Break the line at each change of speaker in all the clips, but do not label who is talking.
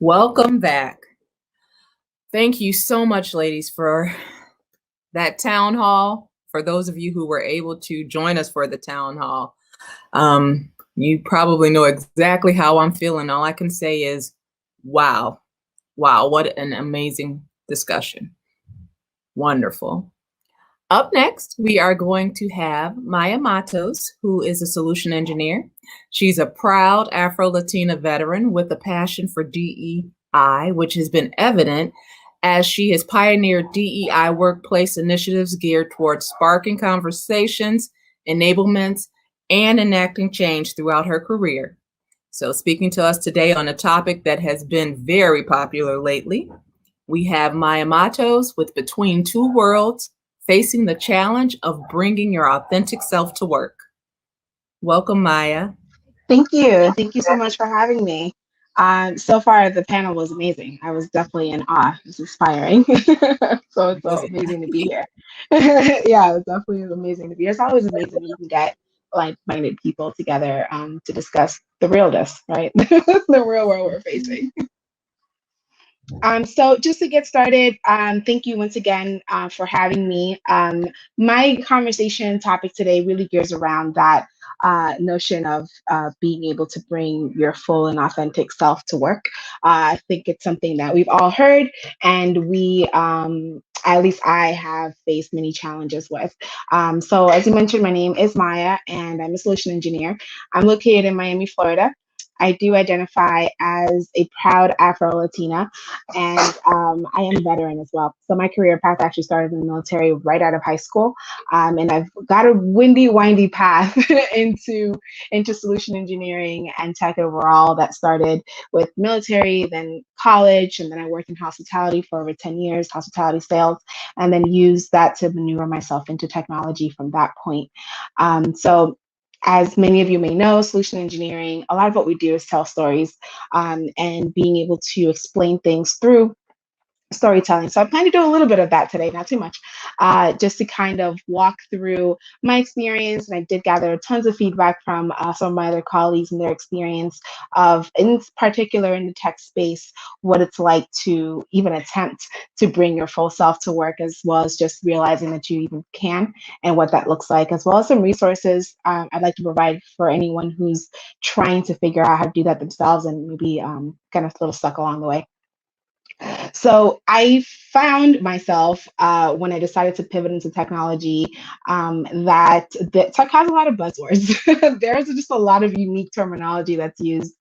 Welcome back. Thank you so much, ladies, for that town hall. For those of you who were able to join us for the town hall, you probably know exactly how I'm feeling. All I can say is, wow, what an amazing discussion. Wonderful. Up next, we are going to have Maya Matos, who is a solution engineer. She's a proud Afro-Latina veteran with a passion for DEI, which has been evident as she has pioneered DEI workplace initiatives geared towards sparking conversations, enablements, and enacting change throughout her career. So speaking to us today on a topic that has been very popular lately, we have Maya Matos with Between Two Worlds, Facing the Challenge of Bringing Your Authentic Self to Work. Welcome, Maya.
Thank you. Thank you so much for having me. So far, the panel was amazing. I was definitely in awe. It's inspiring. So it's so amazing to be here. Yeah, it's definitely amazing to be here. It's always amazing you can get like-minded people together to discuss the realness, right? The real world we're facing. So just to get started, thank you once again for having me. My conversation topic today really gears around that notion of being able to bring your full and authentic self to work. I think it's something that we've all heard, and at least I have faced many challenges with. So as you mentioned, my name is Maya, and I'm a solution engineer. I'm located in Miami, Florida. I do identify as a proud Afro-Latina, and I am a veteran as well. So my career path actually started in the military right out of high school, and I've got a windy path into solution engineering and tech overall. That started with military, then college, and then I worked in hospitality for over 10 years, hospitality sales, and then used that to maneuver myself into technology from that point. So as many of you may know, solution engineering, a lot of what we do is tell stories and being able to explain things through storytelling. So I'm kind of doing a little bit of that today, not too much, just to kind of walk through my experience. And I did gather tons of feedback from some of my other colleagues and their experience of, in particular in the tech space, what it's like to even attempt to bring your full self to work, as well as just realizing that you even can and what that looks like, as well as some resources I'd like to provide for anyone who's trying to figure out how to do that themselves and maybe kind of a little stuck along the way. So I found myself when I decided to pivot into technology that tech has a lot of buzzwords. There's just a lot of unique terminology that's used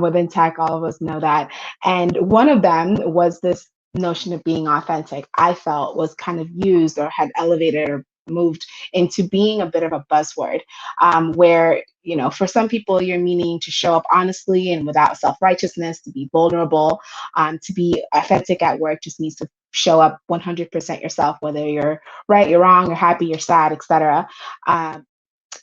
within tech. All of us know that. And one of them was this notion of being authentic. I felt was kind of used or had elevated or moved into being a bit of a buzzword, where, for some people, you're meaning to show up honestly and without self-righteousness, to be vulnerable, to be authentic at work just means to show up 100% yourself, whether you're right, you're wrong, you're happy, you're sad, etc.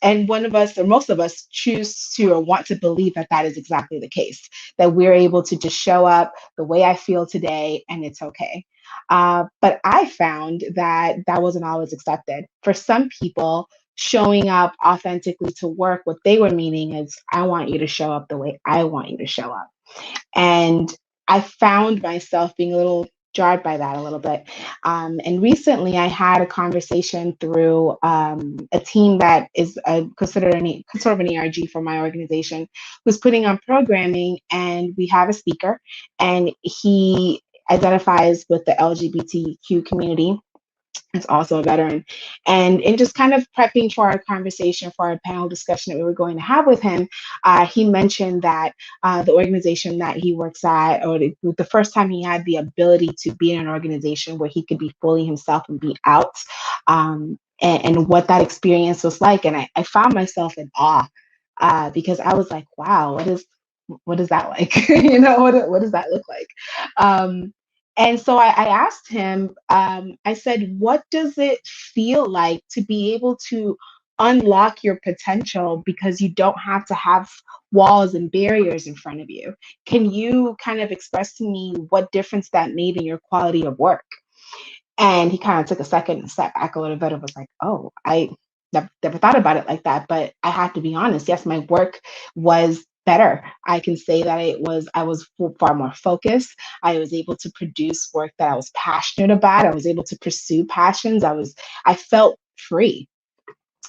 And one of us, or most of us, choose to or want to believe that that is exactly the case, that we're able to just show up the way I feel today and it's okay. But I found that that wasn't always accepted. For some people, showing up authentically to work, what they were meaning is, I want you to show up the way I want you to show up. And I found myself being a little jarred by that a little bit. And recently I had a conversation through a team that is considered sort of an ERG for my organization, who's putting on programming, and we have a speaker, and he identifies with the LGBTQ community. Is also a veteran. And in just kind of prepping for our conversation, for our panel discussion that we were going to have with him, he mentioned that the organization that he works at, or the first time he had the ability to be in an organization where he could be fully himself and be out, and what that experience was like. And I found myself in awe because I was like, wow, what is that like? What does that look like? And so I asked him, I said, what does it feel like to be able to unlock your potential because you don't have to have walls and barriers in front of you? Can you kind of express to me what difference that made in your quality of work? And he kind of took a second and stepped back a little bit and was like, oh, I never thought about it like that. But I have to be honest. Yes, my work was better. I can say that I was far more focused. I was able to produce work that I was passionate about. I was able to pursue passions. I felt free.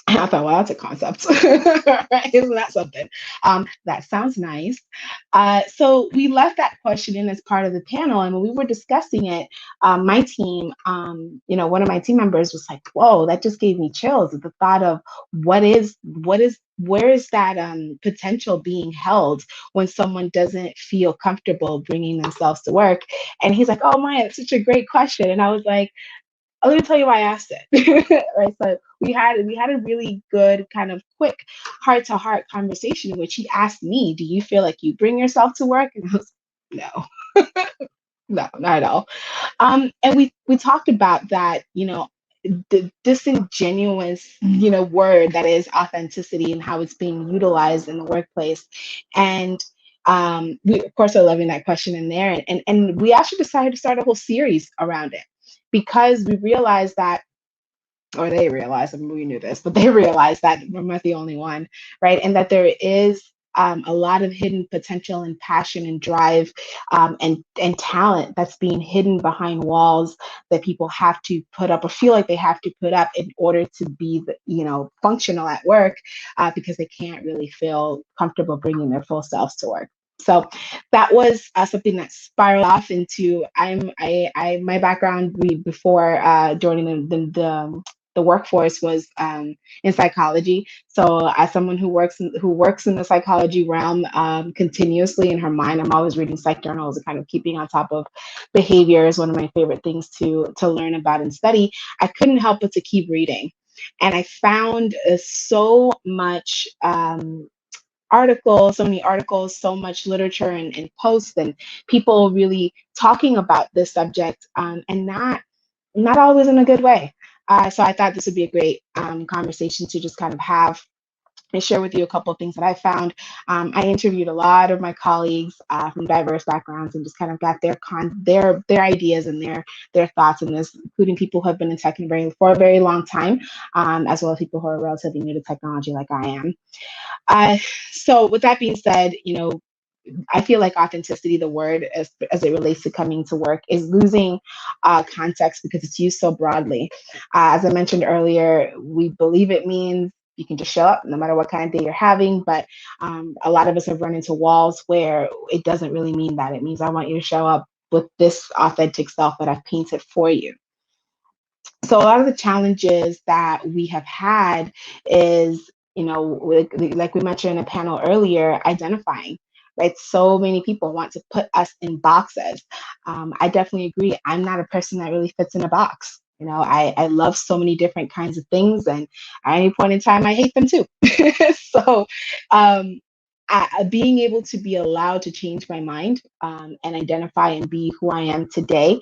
And I thought, well, that's a concept, right? Isn't that something? That sounds nice. So we left that question in as part of the panel, and when we were discussing it, my team, one of my team members was like, "Whoa, that just gave me chills." At the thought of where is that potential being held when someone doesn't feel comfortable bringing themselves to work? And he's like, "Oh, Maya, that's such a great question." And I was like, oh, let me tell you why I asked it. Right. So we had a really good kind of quick heart to heart conversation in which he asked me, "Do you feel like you bring yourself to work?" And I was no, no, not at all. And we talked about that, the disingenuous, word that is authenticity and how it's being utilized in the workplace. And we of course are loving that question in there. And we actually decided to start a whole series around it because we realized that, or they realized, I mean, we knew this, but they realized that we're not the only one, right? And that there is a lot of hidden potential and passion and drive, and talent that's being hidden behind walls that people have to put up or feel like they have to put up in order to be, functional at work, because they can't really feel comfortable bringing their full selves to work. So that was something that spiraled off into my background before joining the workforce was in psychology. So as someone who works in the psychology realm continuously in her mind, I'm always reading psych journals and kind of keeping on top of behavior is one of my favorite things to learn about and study. I couldn't help but to keep reading, and I found so much. So many articles, so much literature and posts and people really talking about this subject, and not always in a good way. So I thought this would be a great conversation to just kind of have and share with you a couple of things that I found. I interviewed a lot of my colleagues from diverse backgrounds and just kind of got their ideas and their thoughts on this, including people who have been in tech for a very long time, as well as people who are relatively new to technology like I am. Uh, so with that being said, I feel like authenticity, the word as it relates to coming to work, is losing context because it's used so broadly. As I mentioned earlier, we believe it means you can just show up no matter what kind of day you're having. But a lot of us have run into walls where it doesn't really mean that. It means I want you to show up with this authentic self that I've painted for you. So a lot of the challenges that we have had is, like we mentioned in a panel earlier, identifying, right? So many people want to put us in boxes. I definitely agree. I'm not a person that really fits in a box. I love so many different kinds of things, and at any point in time, I hate them too. So, um, being able to be allowed to change my mind, and identify and be who I am today,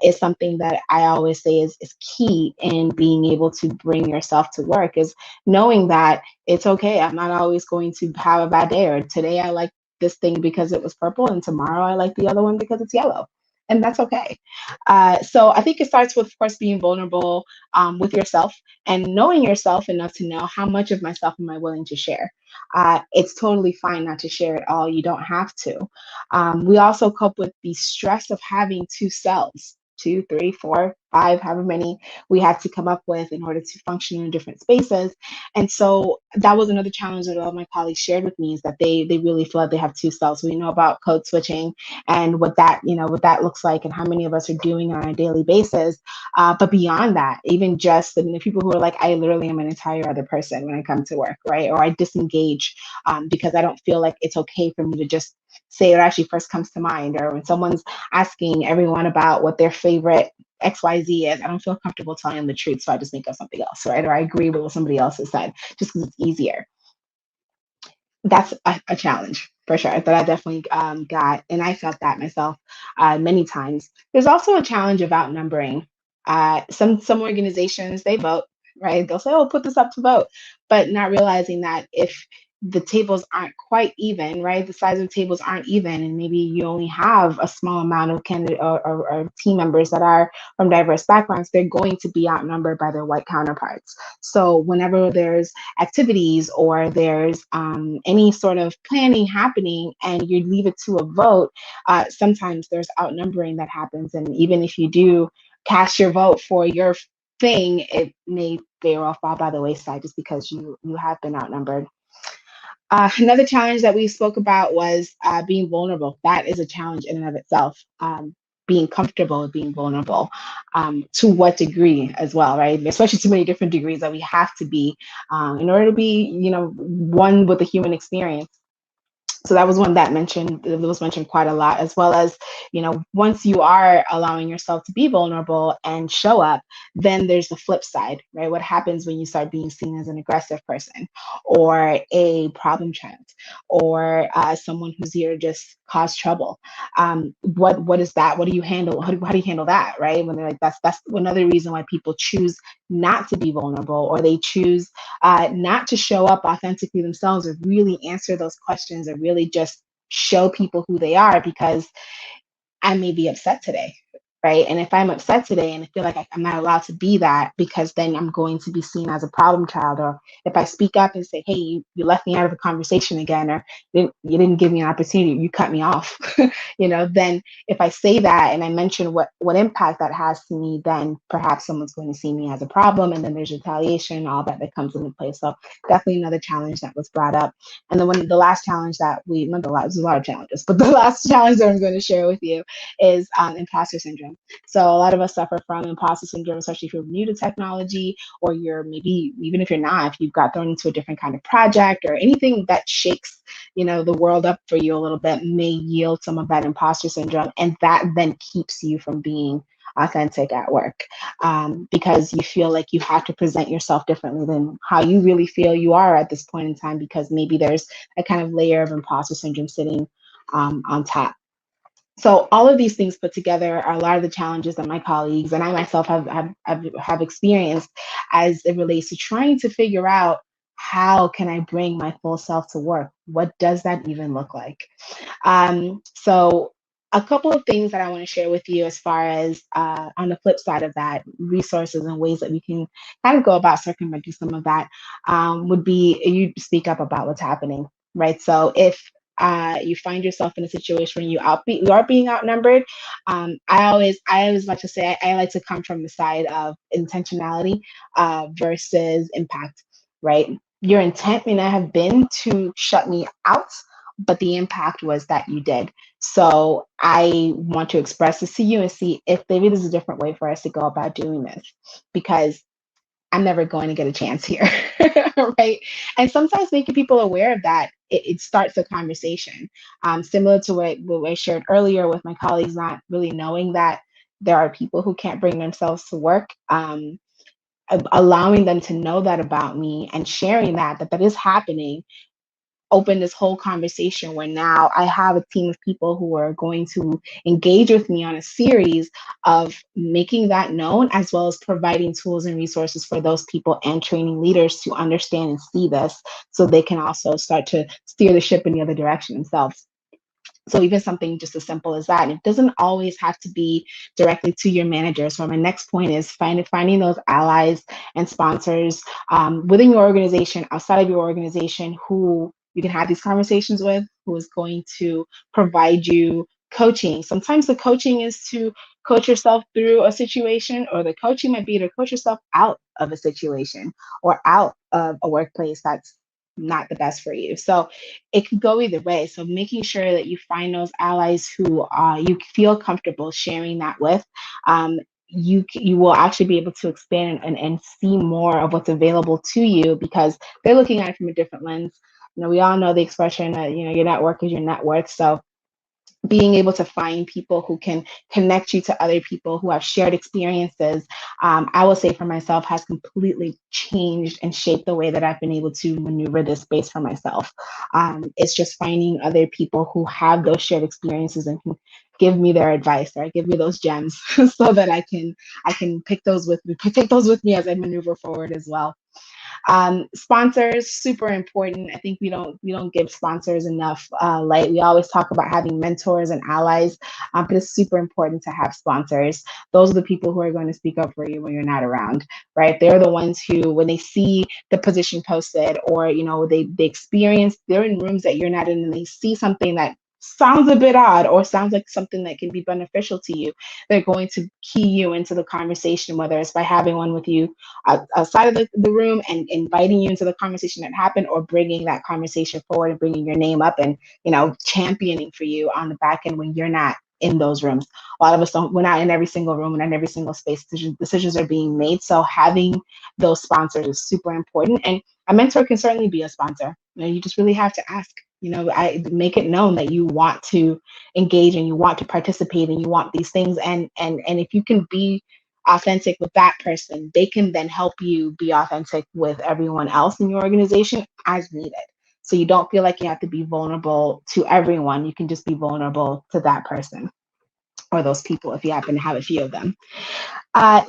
is something that I always say is key in being able to bring yourself to work, is knowing that it's okay. I'm not always going to have a bad day, or today I like this thing because it was purple and tomorrow I like the other one because it's yellow. And that's okay. So I think it starts with, of course, being vulnerable with yourself and knowing yourself enough to know how much of myself am I willing to share. It's totally fine not to share it all. You don't have to. We also cope with the stress of having two selves, two, three, four, five, however many we had to come up with in order to function in different spaces. And so that was another challenge that all of my colleagues shared with me, is that they really feel like they have two selves. We know about code switching and what that looks like and how many of us are doing it on a daily basis. But beyond that, even just the people who are like, I literally am an entire other person when I come to work, right? Or I disengage because I don't feel like it's okay for me to just say what actually first comes to mind. Or when someone's asking everyone about what their favorite XYZ is, I don't feel comfortable telling them the truth, so I just make up something else, right? Or I agree with what somebody else has said just because it's easier. That's a challenge for sure that I definitely got, and I felt that myself many times. There's also a challenge of outnumbering. Some organizations, they vote, right? They'll say, "Oh, put this up to vote," but not realizing that if the tables aren't quite even, right? The size of the tables aren't even, and maybe you only have a small amount of candidate or team members that are from diverse backgrounds, they're going to be outnumbered by their white counterparts. So whenever there's activities or there's any sort of planning happening and you leave it to a vote, sometimes there's outnumbering that happens. And even if you do cast your vote for your thing, it may very well fall by the wayside just because you have been outnumbered. Another challenge that we spoke about was being vulnerable. That is a challenge in and of itself. Being comfortable with being vulnerable, to what degree as well, right? Especially too many different degrees that we have to be in order to be, one with the human experience. So that was one that was mentioned quite a lot, as well as, once you are allowing yourself to be vulnerable and show up, then there's the flip side, right? What happens when you start being seen as an aggressive person or a problem child or someone who's here to just cause trouble? What is that? What do you handle? How do you handle that, right? When they're like, that's another reason why people choose not to be vulnerable, or they choose not to show up authentically themselves, or really answer those questions, or really just show people who they are, because I may be upset today, right? And if I'm upset today and I feel like I'm not allowed to be that, because then I'm going to be seen as a problem child. Or if I speak up and say, hey, you left me out of the conversation again, or you didn't give me an opportunity, you cut me off, then if I say that and I mention what impact that has to me, then perhaps someone's going to see me as a problem. And then there's retaliation, all that comes into play. So definitely another challenge that was brought up. And then the last challenge there's a lot of challenges, but the last challenge that I'm going to share with you is imposter syndrome. So a lot of us suffer from imposter syndrome, especially if you're new to technology, or you're maybe, even if you're not, if you've got thrown into a different kind of project, or anything that shakes, the world up for you a little bit, may yield some of that imposter syndrome. And that then keeps you from being authentic at work, because you feel like you have to present yourself differently than how you really feel you are at this point in time, because maybe there's a kind of layer of imposter syndrome sitting on top. So all of these things put together are a lot of the challenges that my colleagues and I myself have experienced, as it relates to trying to figure out, how can I bring my full self to work? What does that even look like? So a couple of things that I want to share with you, as far as on the flip side of that, resources and ways that we can kind of go about circumventing some of that, would be you speak up about what's happening, right? So if you find yourself in a situation where you are being outnumbered, I always like to say, I like to come from the side of intentionality versus impact, right? Your intent may not have been to shut me out, but the impact was that you did. So I want to express this to you and see if maybe there's a different way for us to go about doing this, because I'm never going to get a chance here, right? And sometimes making people aware of that, it starts a conversation. Similar to what I shared earlier with my colleagues, not really knowing that there are people who can't bring themselves to work. Allowing them to know that about me and sharing that is happening, open this whole conversation where now I have a team of people who are going to engage with me on a series of making that known, as well as providing tools and resources for those people and training leaders to understand and see this, so they can also start to steer the ship in the other direction themselves. So even something just as simple as that. And it doesn't always have to be directly to your manager. So my next point is finding those allies and sponsors within your organization, outside of your organization, who you can have these conversations with, who is going to provide you coaching. Sometimes the coaching is to coach yourself through a situation, or the coaching might be to coach yourself out of a situation or out of a workplace that's not the best for you. So it could go either way. So making sure that you find those allies who you feel comfortable sharing that with, you will actually be able to expand and see more of what's available to you, because they're looking at it from a different lens. We all know the expression that, your network is your net worth. So being able to find people who can connect you to other people who have shared experiences, I will say for myself, has completely changed and shaped the way that I've been able to maneuver this space for myself. It's just finding other people who have those shared experiences and can give me their advice, or give me those gems, so that I can take those with me as I maneuver forward as well. Sponsors, super important. I think we don't give sponsors enough light. We always talk about having mentors and allies, but it's super important to have sponsors. Those are the people who are going to speak up for you when you're not around, right? They're the ones who, when they see the position posted, or they experience, they're in rooms that you're not in, and they see something that sounds a bit odd or sounds like something that can be beneficial to you, they're going to key you into the conversation, whether it's by having one with you outside of the room and inviting you into the conversation that happened, or bringing that conversation forward and bringing your name up and championing for you on the back end when you're not in those rooms. A lot of us don't, we're not in every single room and in every single space. Decisions are being made. So having those sponsors is super important. And a mentor can certainly be a sponsor. You just really have to ask. I make it known that you want to engage and you want to participate and you want these things. And if you can be authentic with that person, they can then help you be authentic with everyone else in your organization as needed. So you don't feel like you have to be vulnerable to everyone. You can just be vulnerable to that person or those people if you happen to have a few of them.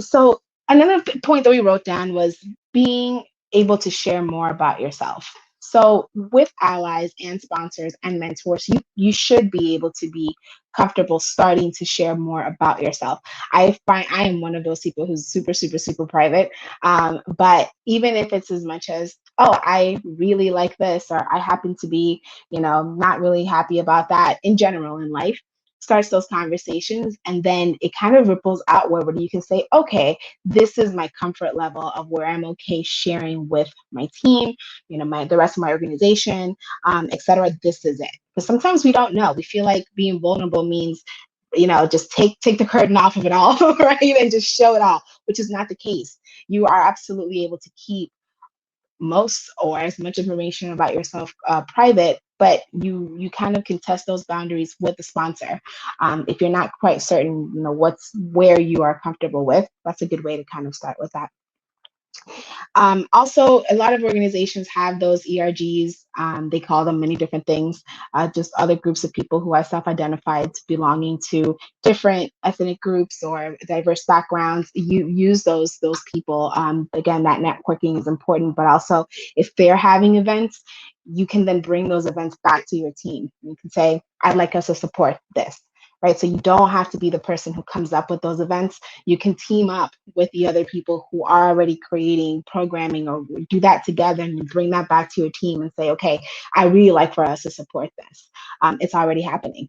So another point that we wrote down was being able to share more about yourself. So with allies and sponsors and mentors, you should be able to be comfortable starting to share more about yourself. I find I am one of those people who's super, super, super private. But even if it's as much as, oh, I really like this, or I happen to be, not really happy about that in general in life, starts those conversations, and then it kind of ripples outward where you can say, okay, this is my comfort level of where I'm okay sharing with my team, the rest of my organization, etc. This is it. Because sometimes we don't know. We feel like being vulnerable means just take the curtain off of it all, right, and just show it all, which is not the case. You are absolutely able to keep most or as much information about yourself private, but you kind of can test those boundaries with the sponsor. If you're not quite certain, where you are comfortable with, that's a good way to kind of start with that. Also, a lot of organizations have those ERGs. They call them many different things, just other groups of people who are self-identified belonging to different ethnic groups or diverse backgrounds. You use those people. Again, that networking is important, but also if they're having events, you can then bring those events back to your team. You can say, I'd like us to support this. Right. So you don't have to be the person who comes up with those events. You can team up with the other people who are already creating programming, or do that together, and you bring that back to your team and say, okay, I really like for us to support this. It's already happening.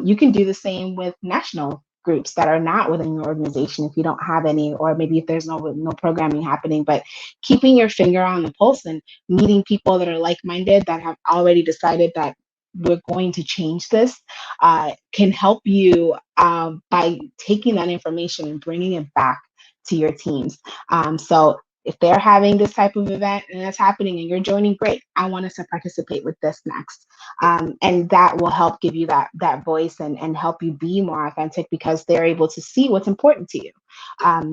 You can do the same with national groups that are not within your organization if you don't have any, or maybe if there's no programming happening, but keeping your finger on the pulse and meeting people that are like-minded, that have already decided that we're going to change this, can help you by taking that information and bringing it back to your teams. So if they're having this type of event and that's happening and you're joining, great. I want us to participate with this next. And that will help give you that voice and help you be more authentic, because they're able to see what's important to you.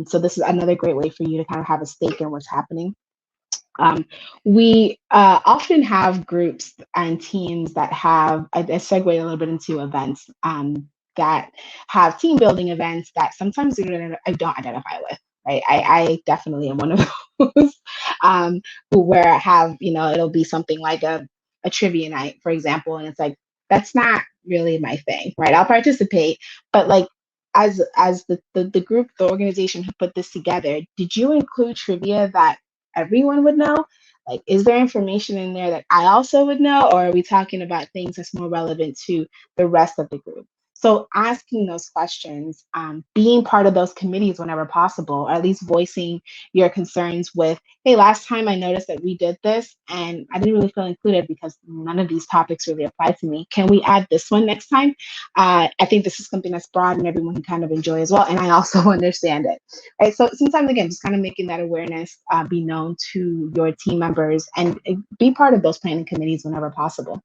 So this is another great way for you to kind of have a stake in what's happening. We often have groups and teams that have, I segue a little bit into events, that have team building events that sometimes I don't identify with. Right, I definitely am one of those, where I have, it'll be something like a trivia night, for example, and it's like, that's not really my thing, right? I'll participate, but like, as the group, the organization who put this together, did you include trivia that everyone would know? Like, is there information in there that I also would know, or are we talking about things that's more relevant to the rest of the group? So asking those questions, being part of those committees whenever possible, or at least voicing your concerns with, hey, last time I noticed that we did this and I didn't really feel included because none of these topics really apply to me. Can we add this one next time? I think this is something that's broad and everyone can kind of enjoy as well. And I also understand it. Right. So sometimes, again, just kind of making that awareness be known to your team members, and be part of those planning committees whenever possible.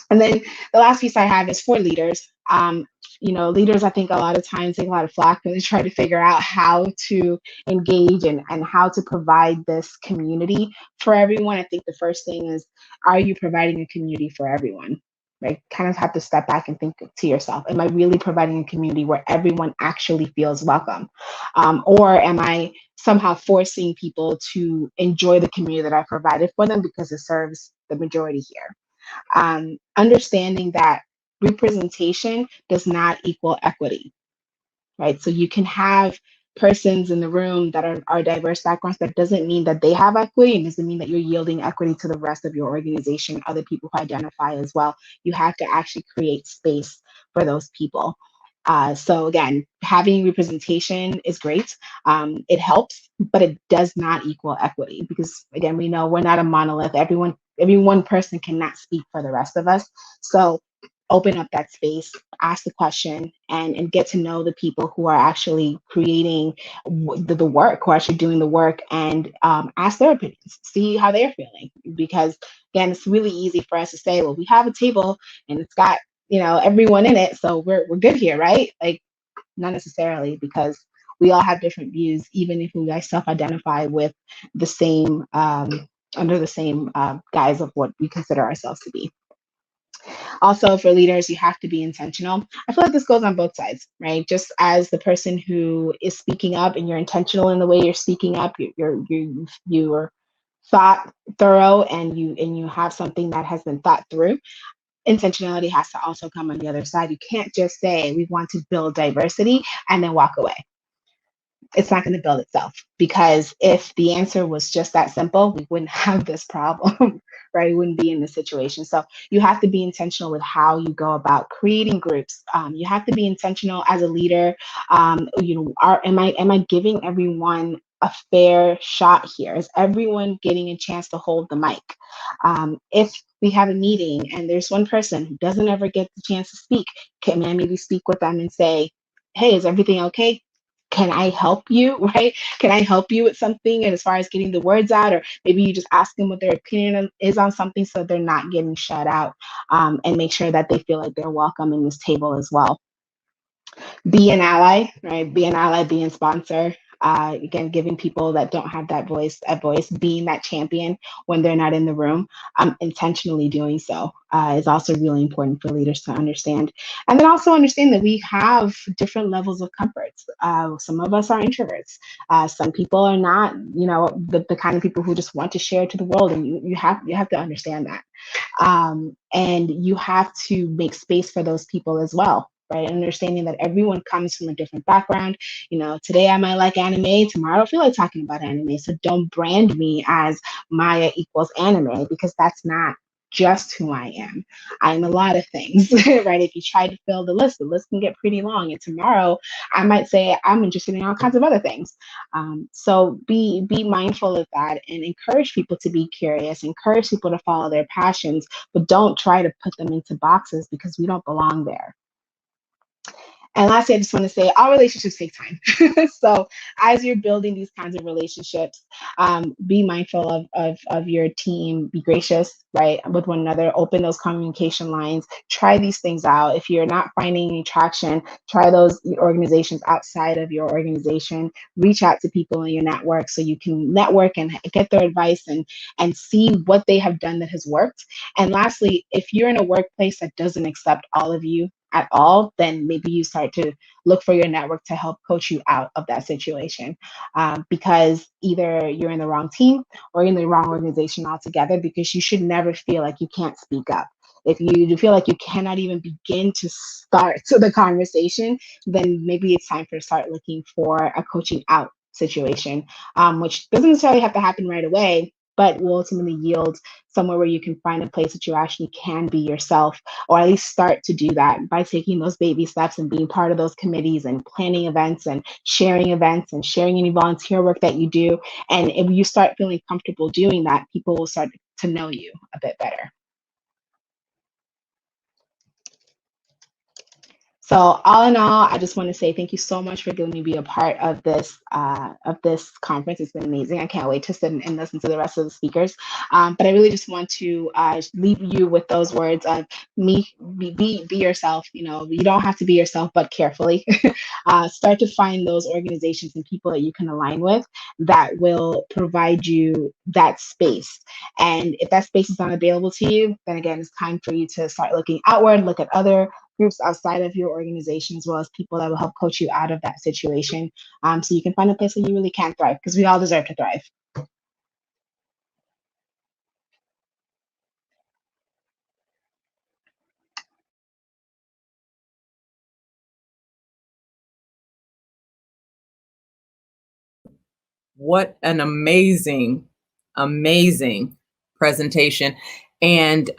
And then the last piece I have is for leaders. Leaders, I think a lot of times take a lot of flack when they try to figure out how to engage and how to provide this community for everyone. I think the first thing is, are you providing a community for everyone? right? Kind of have to step back and think to yourself, am I really providing a community where everyone actually feels welcome? Or am I somehow forcing people to enjoy the community that I provided for them because it serves the majority here? Understanding that representation does not equal equity, right? So you can have persons in the room that are diverse backgrounds. That doesn't mean that they have equity. It doesn't mean that you're yielding equity to the rest of your organization, other people who identify as well. You have to actually create space for those people. So again, having representation is great. It helps, but it does not equal equity, because again, we know we're not a monolith. Every one person cannot speak for the rest of us. So open up that space, ask the question, and get to know the people who are actually creating the work, who are actually doing the work, and ask their opinions, see how they're feeling. Because again, it's really easy for us to say, well, we have a table and it's got, everyone in it, so we're good here, right? Like, not necessarily, because we all have different views, even if we guys self-identify with the same under the same guise of what we consider ourselves to be. Also, for leaders, you have to be intentional. I feel like this goes on both sides, right? Just as the person who is speaking up, and you're intentional in the way you're speaking up, you're thought thorough, and you have something that has been thought through. Intentionality has to also come on the other side. You can't just say we want to build diversity and then walk away. It's not going to build itself, because if the answer was just that simple, we wouldn't have this problem, right? We wouldn't be in this situation. So you have to be intentional with how you go about creating groups. You have to be intentional as a leader. Am I giving everyone a fair shot here? Is everyone getting a chance to hold the mic? If we have a meeting and there's one person who doesn't ever get the chance to speak, can I maybe speak with them and say, hey, is everything okay? Can I help you, right? Can I help you with something, and as far as getting the words out? Or maybe you just ask them what their opinion is on something, so they're not getting shut out, and make sure that they feel like they're welcome in this table as well. Be an ally, right? Be an ally, be a sponsor. Again, giving people that don't have that voice a voice, being that champion when they're not in the room, intentionally doing so is also really important for leaders to understand. And then also understand that we have different levels of comforts. Some of us are introverts. Some people are not, the kind of people who just want to share to the world, and you have to understand that. And you have to make space for those people as well, right? Understanding that everyone comes from a different background. Today I might like anime, tomorrow I don't feel like talking about anime. So don't brand me as Maya equals anime, because that's not just who I am. I'm a lot of things, right? If you try to fill the list can get pretty long. And tomorrow I might say I'm interested in all kinds of other things. So be mindful of that, and encourage people to be curious, encourage people to follow their passions, but don't try to put them into boxes, because we don't belong there. And lastly, I just want to say all relationships take time. So as you're building these kinds of relationships, be mindful of your team, be gracious, right, with one another, open those communication lines, try these things out. If you're not finding any traction, try those organizations outside of your organization, reach out to people in your network so you can network and get their advice, and see what they have done that has worked. And lastly, if you're in a workplace that doesn't accept all of you at all, then maybe you start to look for your network to help coach you out of that situation, because either you're in the wrong team or in the wrong organization altogether, because you should never feel like you can't speak up. If you feel like you cannot even begin to start the conversation, then maybe it's time to start looking for a coaching out situation, which doesn't necessarily have to happen right away, but will ultimately yield somewhere where you can find a place that you actually can be yourself, or at least start to do that by taking those baby steps and being part of those committees and planning events and sharing any volunteer work that you do. And if you start feeling comfortable doing that, people will start to know you a bit better. So all in all, I just want to say thank you so much for letting me be a part of this conference. It's been amazing. I can't wait to sit and listen to the rest of the speakers. But I really just want to leave you with those words of be yourself. You know, you don't have to be yourself, but carefully. Start to find those organizations and people that you can align with that will provide you that space. And if that space is not available to you, then again, it's time for you to start looking outward, look at other groups outside of your organization, as well as people that will help coach you out of that situation, so you can find a place where you really can thrive, because we all deserve to thrive.
What an amazing, amazing presentation. And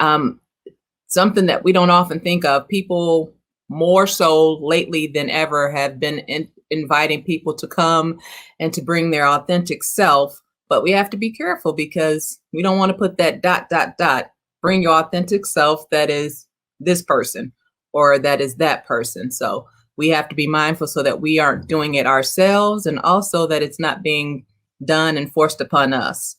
something that we don't often think of. People more so lately than ever have been inviting people to come and to bring their authentic self. But we have to be careful because we don't want to put that ... Bring your authentic self that is this person or that is that person. So we have to be mindful so that we aren't doing it ourselves, and also that it's not being done and forced upon us.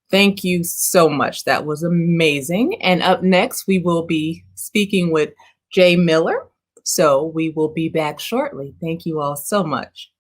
Thank you so much. That was amazing. And up next, we will be speaking with Jay Miller. So we will be back shortly. Thank you all so much.